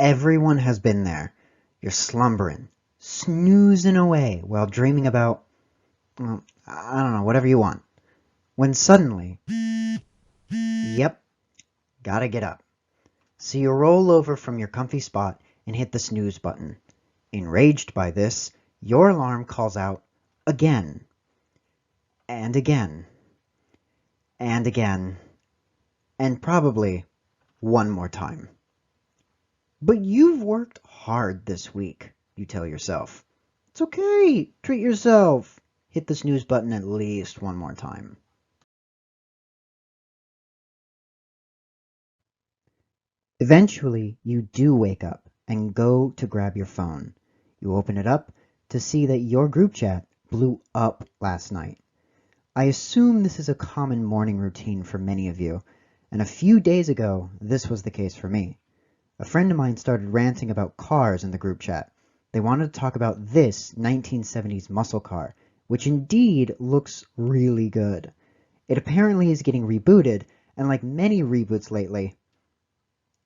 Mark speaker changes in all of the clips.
Speaker 1: Everyone has been there. You're slumbering, snoozing away while dreaming about, well, I don't know, whatever you want. When suddenly, yep, gotta get up. So you roll over from your comfy spot and hit the snooze button. Enraged by this, your alarm calls out again, and again, and again, and probably one more time. But you've worked hard this week, you tell yourself. It's okay, treat yourself. Hit the snooze button at least one more time. Eventually, you do wake up and go to grab your phone. You open it up to see that your group chat blew up last night. I assume this is a common morning routine for many of you, and a few days ago, this was the case for me. A friend of mine started ranting about cars in the group chat. They wanted to talk about this 1970s muscle car, which indeed looks really good. It apparently is getting rebooted, and like many reboots lately,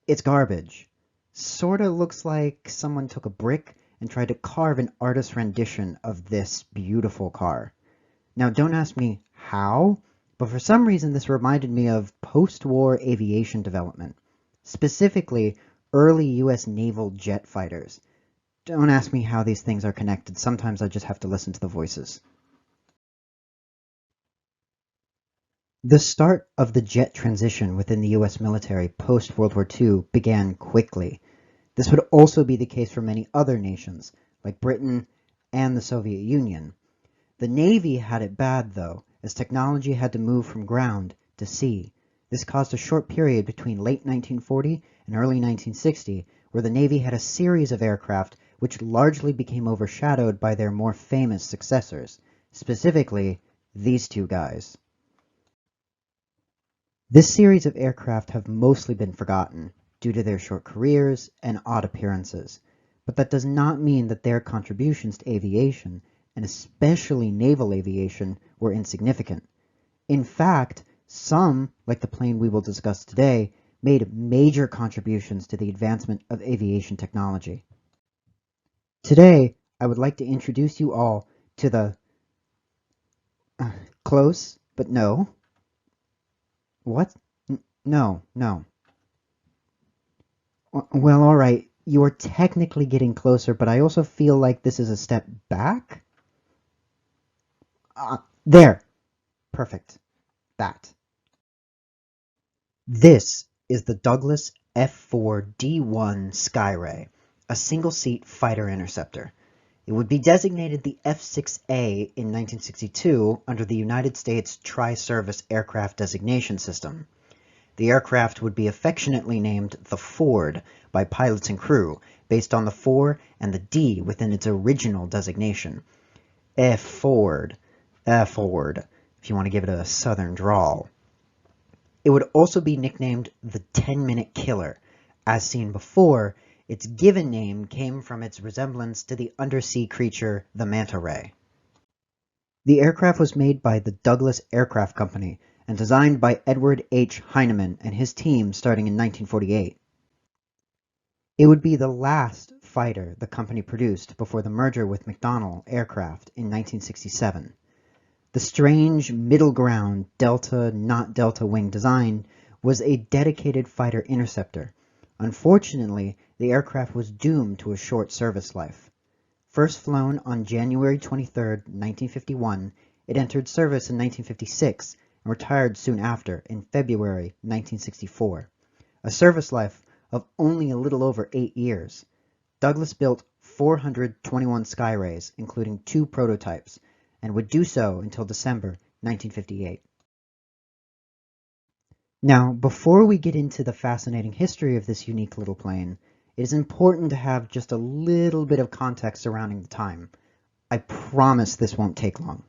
Speaker 1: it's garbage. Sorta looks like someone took a brick and tried to carve an artist's rendition of this beautiful car. Now don't ask me how, but for some reason this reminded me of post-war aviation development, specifically early US naval jet fighters. Don't ask me how these things are connected. Sometimes I just have to listen to the voices. The start of the jet transition within the US military post-World War II began quickly. This would also be the case for many other nations, like Britain and the Soviet Union. The Navy had it bad, though, as technology had to move from ground to sea. This caused a short period between late 1940 and early 1960 where the Navy had a series of aircraft which largely became overshadowed by their more famous successors, specifically these two guys. This series of aircraft have mostly been forgotten due to their short careers and odd appearances, but that does not mean that their contributions to aviation, and especially naval aviation, were insignificant. In fact, some, like the plane we will discuss today, made major contributions to the advancement of aviation technology. Today, I would like to introduce you all to the close, but no. What? No. Well, all right, you are technically getting closer, but I also feel like this is a step back. There. Perfect. That. This is the Douglas F4D Skyray, a single-seat fighter interceptor. It would be designated the F-6A in 1962 under the United States Tri-Service Aircraft Designation System. The aircraft would be affectionately named the Ford by pilots and crew, based on the 4 and the D within its original designation. F-Ford, if you want to give it a southern drawl. It would also be nicknamed the 10-Minute Killer. As seen before, its given name came from its resemblance to the undersea creature the manta ray. The aircraft was made by the Douglas Aircraft Company and designed by Edward H. Heinemann and his team starting in 1948. It would be the last fighter the company produced before the merger with McDonnell Aircraft in 1967. The strange middle ground delta not delta wing design was a dedicated fighter interceptor. Unfortunately, the aircraft was doomed to a short service life. First flown on January 23, 1951, it entered service in 1956 and retired soon after in February 1964. A service life of only a little over 8 years. Douglas built 421 Skyrays, including 2 prototypes, and would do so until December 1958. Now, before we get into the fascinating history of this unique little plane, it is important to have just a little bit of context surrounding the time. I promise this won't take long.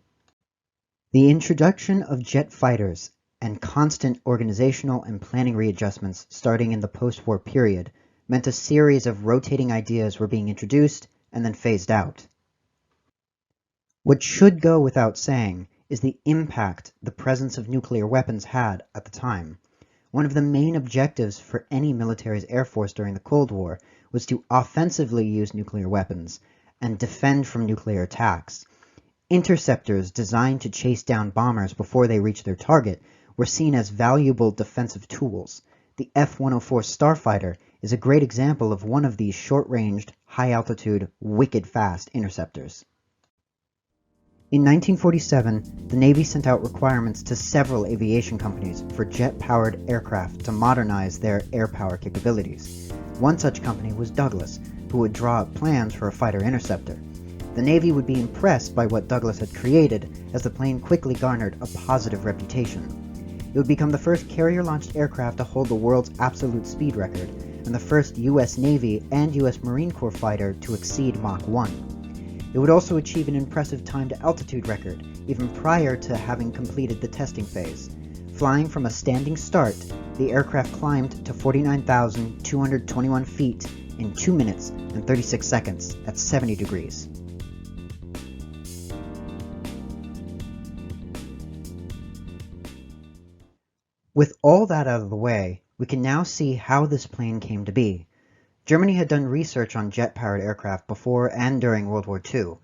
Speaker 1: The introduction of jet fighters and constant organizational and planning readjustments starting in the post-war period meant a series of rotating ideas were being introduced and then phased out. What should go without saying is the impact the presence of nuclear weapons had at the time. One of the main objectives for any military's air force during the Cold War was to offensively use nuclear weapons and defend from nuclear attacks. Interceptors designed to chase down bombers before they reached their target were seen as valuable defensive tools. The F-104 Starfighter is a great example of one of these short-ranged, high-altitude, wicked-fast interceptors. In 1947, the Navy sent out requirements to several aviation companies for jet-powered aircraft to modernize their air power capabilities. One such company was Douglas, who would draw up plans for a fighter interceptor. The Navy would be impressed by what Douglas had created, as the plane quickly garnered a positive reputation. It would become the first carrier-launched aircraft to hold the world's absolute speed record, and the first U.S. Navy and U.S. Marine Corps fighter to exceed Mach 1. It would also achieve an impressive time-to-altitude record, even prior to having completed the testing phase. Flying from a standing start, the aircraft climbed to 49,221 feet in 2 minutes and 36 seconds at 70 degrees. With all that out of the way, we can now see how this plane came to be. Germany had done research on jet-powered aircraft before and during World War II.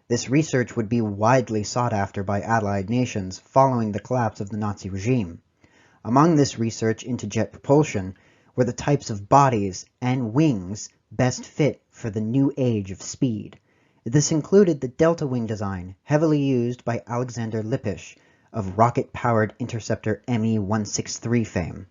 Speaker 1: This research would be widely sought after by Allied nations following the collapse of the Nazi regime. Among this research into jet propulsion were the types of bodies and wings best fit for the new age of speed. This included the delta wing design, heavily used by Alexander Lippisch, of rocket-powered interceptor Me-163 fame.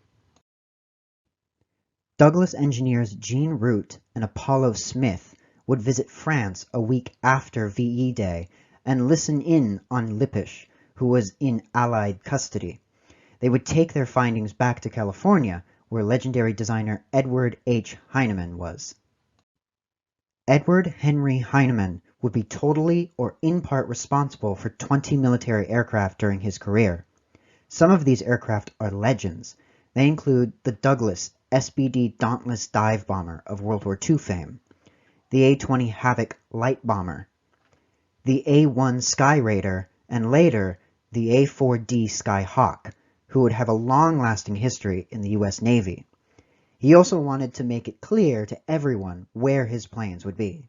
Speaker 1: Douglas engineers Jean Root and Apollo Smith would visit France a week after VE Day and listen in on Lippisch, who was in Allied custody. They would take their findings back to California, where legendary designer Edward H. Heinemann was. Edward Henry Heinemann would be totally or in part responsible for 20 military aircraft during his career. Some of these aircraft are legends. They include the Douglas SBD Dauntless dive bomber of World War II fame, the A-20 Havoc light bomber, the A-1 Sky Raider, and later the A-4D Skyhawk, who would have a long-lasting history in the U.S. Navy. He also wanted to make it clear to everyone where his planes would be.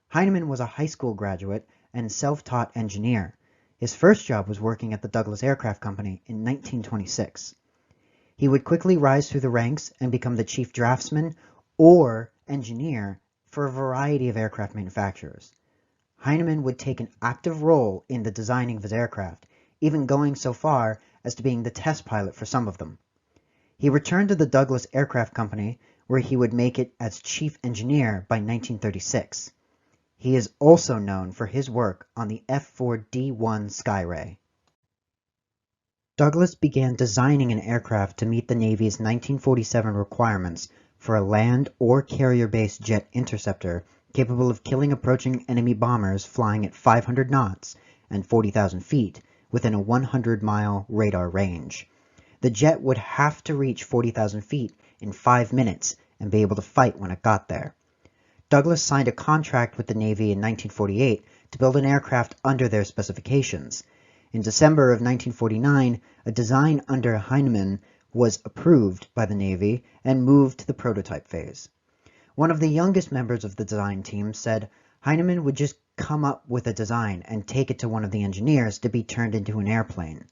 Speaker 1: Heinemann was a high school graduate and self-taught engineer. His first job was working at the Douglas Aircraft Company in 1926. He would quickly rise through the ranks and become the chief draftsman or engineer for a variety of aircraft manufacturers. Heinemann would take an active role in the designing of his aircraft, even going so far as to being the test pilot for some of them. He returned to the Douglas Aircraft Company, where he would make it as chief engineer by 1936. He is also known for his work on the F4D Skyray. Douglas began designing an aircraft to meet the Navy's 1947 requirements for a land or carrier-based jet interceptor capable of killing approaching enemy bombers flying at 500 knots and 40,000 feet within a 100-mile radar range. The jet would have to reach 40,000 feet in 5 minutes and be able to fight when it got there. Douglas signed a contract with the Navy in 1948 to build an aircraft under their specifications. In December of 1949, a design under Heinemann was approved by the Navy and moved to the prototype phase. One of the youngest members of the design team said Heinemann would just come up with a design and take it to one of the engineers to be turned into an airplane.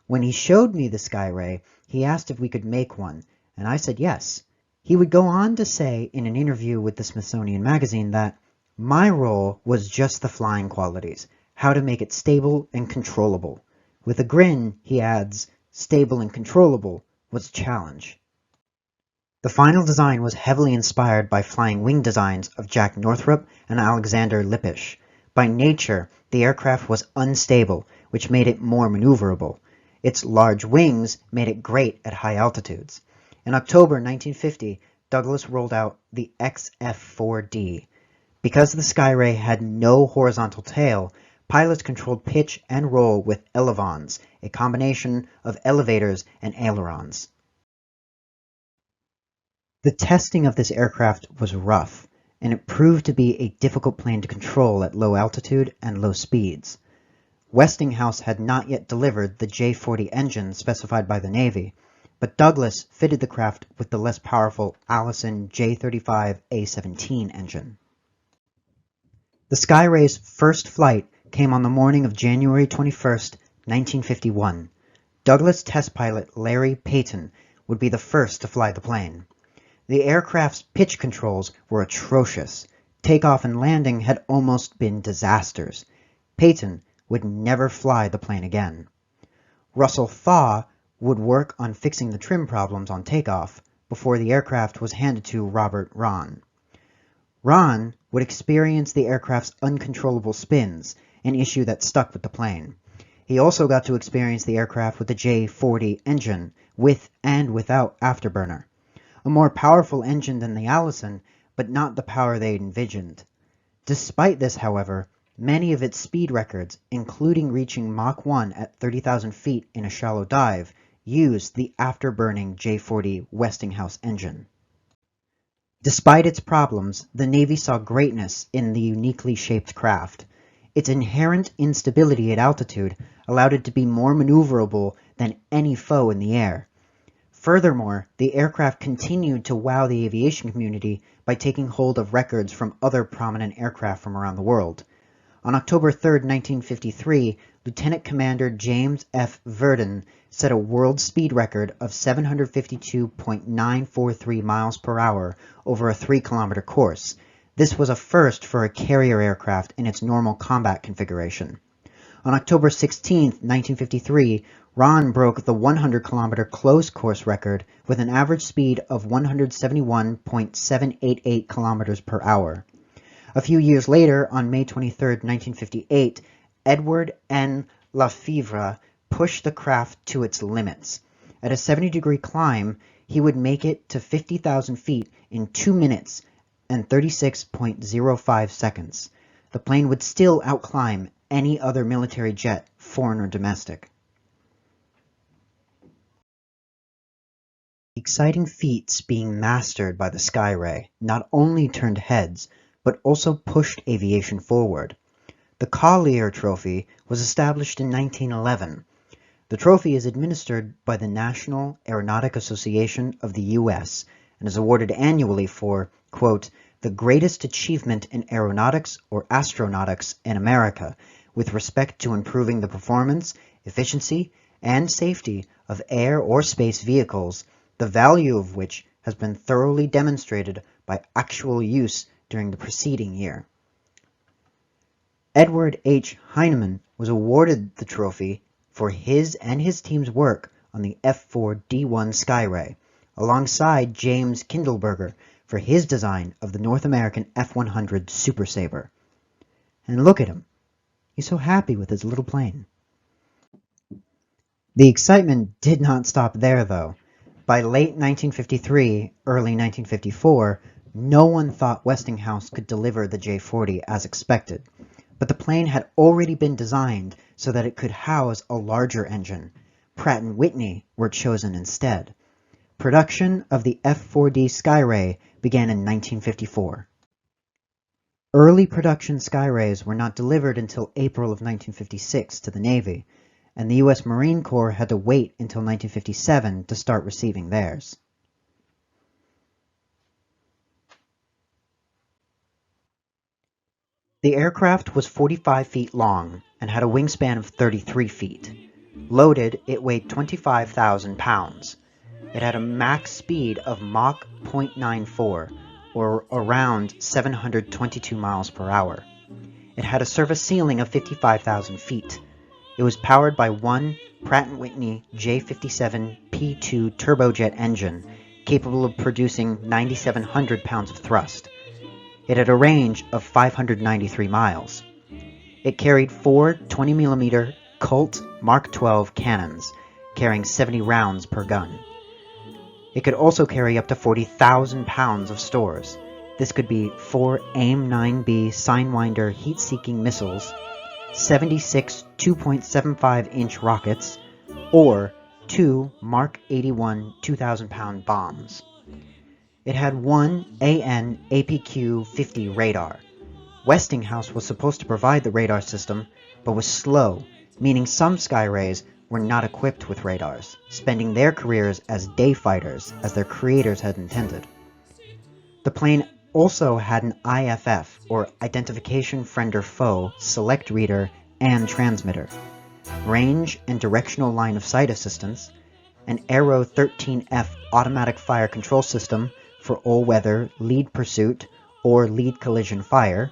Speaker 1: When he showed me the Skyray, he asked if we could make one, and I said yes. He would go on to say in an interview with the Smithsonian magazine that my role was just the flying qualities, how to make it stable and controllable. With a grin, he adds, stable and controllable was a challenge. The final design was heavily inspired by flying wing designs of Jack Northrop and Alexander Lippisch. By nature, the aircraft was unstable, which made it more maneuverable. Its large wings made it great at high altitudes. In October 1950, Douglas rolled out the XF4D. Because the Skyray had no horizontal tail, pilots controlled pitch and roll with elevons, a combination of elevators and ailerons. The testing of this aircraft was rough, and it proved to be a difficult plane to control at low altitude and low speeds. Westinghouse had not yet delivered the J-40 engine specified by the Navy, but Douglas fitted the craft with the less powerful Allison J-35A-17 engine. The Skyray's first flight came on the morning of January 21st, 1951. Douglas test pilot Larry Peyton would be the first to fly the plane. The aircraft's pitch controls were atrocious. Takeoff and landing had almost been disasters. Peyton would never fly the plane again. Russell Thaw would work on fixing the trim problems on takeoff before the aircraft was handed to Robert Rahn. Rahn would experience the aircraft's uncontrollable spins, an issue that stuck with the plane. He also got to experience the aircraft with the J-40 engine, with and without afterburner. A more powerful engine than the Allison, but not the power they'd envisioned. Despite this, however, many of its speed records, including reaching Mach 1 at 30,000 feet in a shallow dive, used the afterburning J-40 Westinghouse engine. Despite its problems, the Navy saw greatness in the uniquely shaped craft. Its inherent instability at altitude allowed it to be more maneuverable than any foe in the air. Furthermore, the aircraft continued to wow the aviation community by taking hold of records from other prominent aircraft from around the world. On October 3, 1953, Lieutenant Commander James F. Verdon set a world speed record of 752.943 miles per hour over a 3-kilometer course. This was a first for a carrier aircraft in its normal combat configuration. On October 16, 1953, Rahn broke the 100-kilometer close course record with an average speed of 171.788 kilometers per hour. A few years later, on May 23, 1958, Edward N. Lafevre pushed the craft to its limits. At a 70-degree climb, he would make it to 50,000 feet in 2 minutes and 36.05 seconds. The plane would still outclimb any other military jet, foreign or domestic. The exciting feats being mastered by the Skyray not only turned heads, but also pushed aviation forward. The Collier Trophy was established in 1911. The trophy is administered by the National Aeronautic Association of the U.S. and is awarded annually for, quote, the greatest achievement in aeronautics or astronautics in America with respect to improving the performance, efficiency, and safety of air or space vehicles, the value of which has been thoroughly demonstrated by actual use during the preceding year. Edward H. Heinemann was awarded the trophy for his and his team's work on the F4D Skyray, alongside James Kindleberger for his design of the North American F-100 Super Sabre. And look at him. He's so happy with his little plane. The excitement did not stop there, though. By late 1953, early 1954, no one thought Westinghouse could deliver the J-40 as expected, but the plane had already been designed so that it could house a larger engine. Pratt & Whitney were chosen instead. Production of the F4D Skyray began in 1954. Early production Skyrays were not delivered until April of 1956 to the Navy, and the U.S. Marine Corps had to wait until 1957 to start receiving theirs. The aircraft was 45 feet long and had a wingspan of 33 feet. Loaded, it weighed 25,000 pounds. It had a max speed of Mach 0.94, or around 722 miles per hour. It had a service ceiling of 55,000 feet. It was powered by one Pratt & Whitney J57P2 turbojet engine, capable of producing 9,700 pounds of thrust. It had a range of 593 miles. It carried four 20mm Colt Mark 12 cannons, carrying 70 rounds per gun. It could also carry up to 40,000 pounds of stores. This could be 4 AIM-9B Sidewinder heat-seeking missiles, 76 2.75-inch rockets, or 2 Mark 81 2,000-pound bombs. It had one AN APQ-50 radar. Westinghouse was supposed to provide the radar system, but was slow, meaning some Skyrays were not equipped with radars, spending their careers as day fighters as their creators had intended. The plane also had an IFF, or Identification Friend or Foe, select reader and transmitter, range and directional line of sight assistance, an Aero 13F automatic fire control system for all-weather lead pursuit or lead collision fire.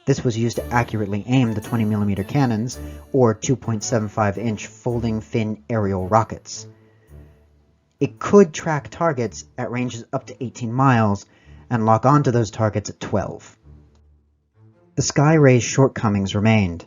Speaker 1: This was used to accurately aim the 20mm cannons or 2.75-inch folding fin aerial rockets. It could track targets at ranges up to 18 miles and lock onto those targets at 12. The Skyray's shortcomings remained.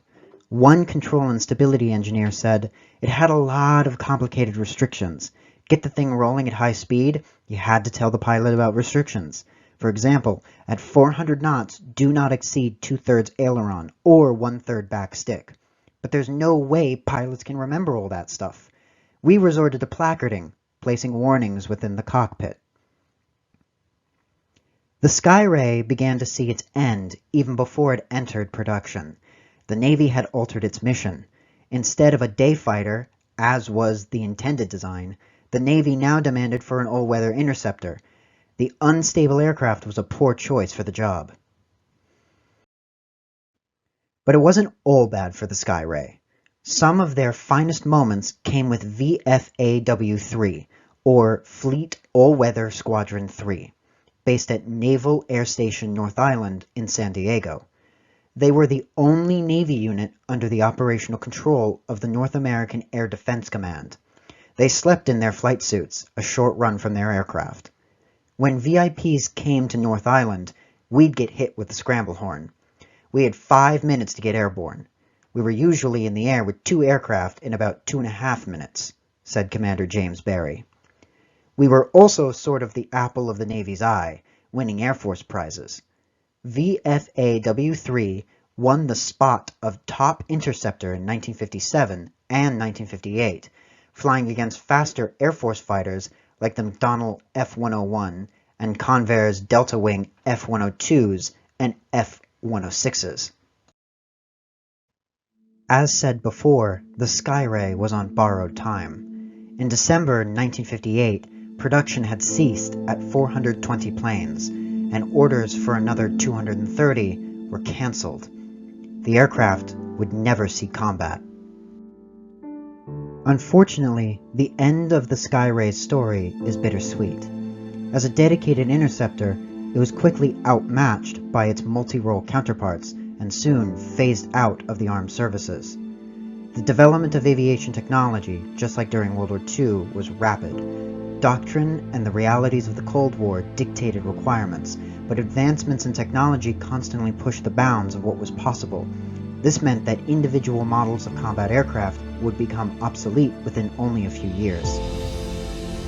Speaker 1: One control and stability engineer said it had a lot of complicated restrictions. Get the thing rolling at high speed, you had to tell the pilot about restrictions. For example, at 400 knots, do not exceed 2/3 aileron or 1/3 back stick. But there's no way pilots can remember all that stuff. We resorted to placarding, placing warnings within the cockpit. The Skyray began to see its end even before it entered production. The Navy had altered its mission. Instead of a day fighter, as was the intended design, the Navy now demanded for an all-weather interceptor. The unstable aircraft was a poor choice for the job. But it wasn't all bad for the Skyray. Some of their finest moments came with VFAW-3, or Fleet All-Weather Squadron 3, based at Naval Air Station North Island in San Diego. They were the only Navy unit under the operational control of the North American Air Defense Command. They slept in their flight suits, a short run from their aircraft. When VIPs came to North Island, we'd get hit with the scramble horn. We had 5 minutes to get airborne. We were usually in the air with 2 aircraft in about 2.5 minutes, said Commander James Barry. We were also sort of the apple of the Navy's eye, winning Air Force prizes. VFAW-3 won the spot of top interceptor in 1957 and 1958, flying against faster Air Force fighters like the McDonnell F-101 and Convair's Delta Wing F-102s and F-106s. As said before, the Skyray was on borrowed time. In December 1958, production had ceased at 420 planes, and orders for another 230 were cancelled. The aircraft would never see combat. Unfortunately, the end of the Skyray's story is bittersweet. As a dedicated interceptor, it was quickly outmatched by its multi-role counterparts and soon phased out of the armed services. The development of aviation technology, just like during World War II, was rapid. Doctrine and the realities of the Cold War dictated requirements, but advancements in technology constantly pushed the bounds of what was possible. This meant that individual models of combat aircraft would become obsolete within only a few years.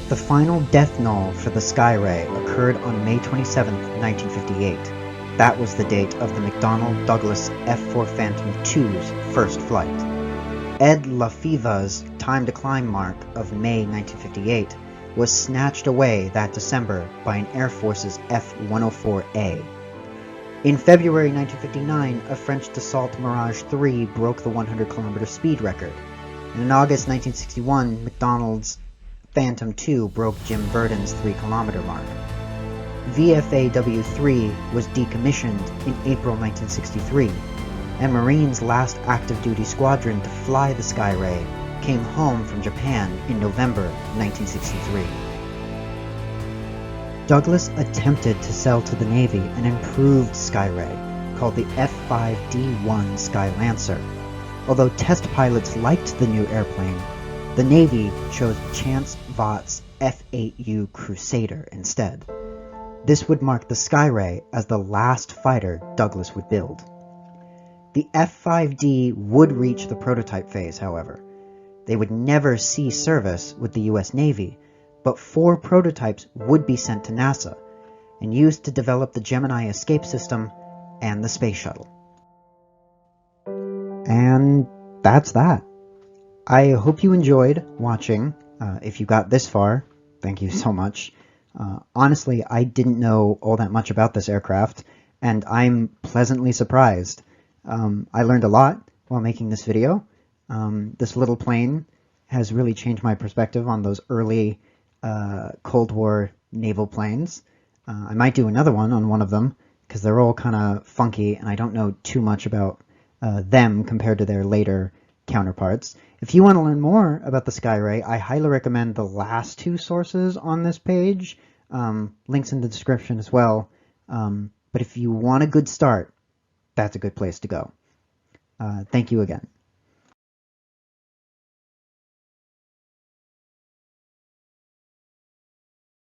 Speaker 1: The final death knell for the Skyray occurred on May 27, 1958. That was the date of the McDonnell Douglas F4 Phantom II's first flight. Ed LaFeva's time to climb mark of May 1958 was snatched away that December by an Air Force's F-104A. In February 1959, a French Dassault Mirage 3 broke the 100-kilometer speed record. And in August 1961, McDonnell's Phantom II broke Jim Burden's 3-kilometer mark. VFAW-3 was decommissioned in April 1963, and Marine's last active duty squadron to fly the Skyray came home from Japan in November 1963. Douglas attempted to sell to the Navy an improved Skyray called the F5D-1 Skylancer. Although test pilots liked the new airplane, the Navy chose Chance Vought's F-8U Crusader instead. This would mark the Skyray as the last fighter Douglas would build. The F-5D would reach the prototype phase, however. They would never see service with the US Navy, but 4 prototypes would be sent to NASA and used to develop the Gemini escape system and the space shuttle. And that's that. I hope you enjoyed watching. If you got this far, thank you so much. Honestly, I didn't know all that much about this aircraft, and I'm pleasantly surprised. I learned a lot while making this video. This little plane has really changed my perspective on those early Cold War naval planes. I might do another one on one of them because they're all kind of funky and I don't know too much about them compared to their later counterparts. If you want to learn more about the Skyray, I highly recommend the last two sources on this page. Links in the description as well. But if you want a good start, that's a good place to go. Thank you again.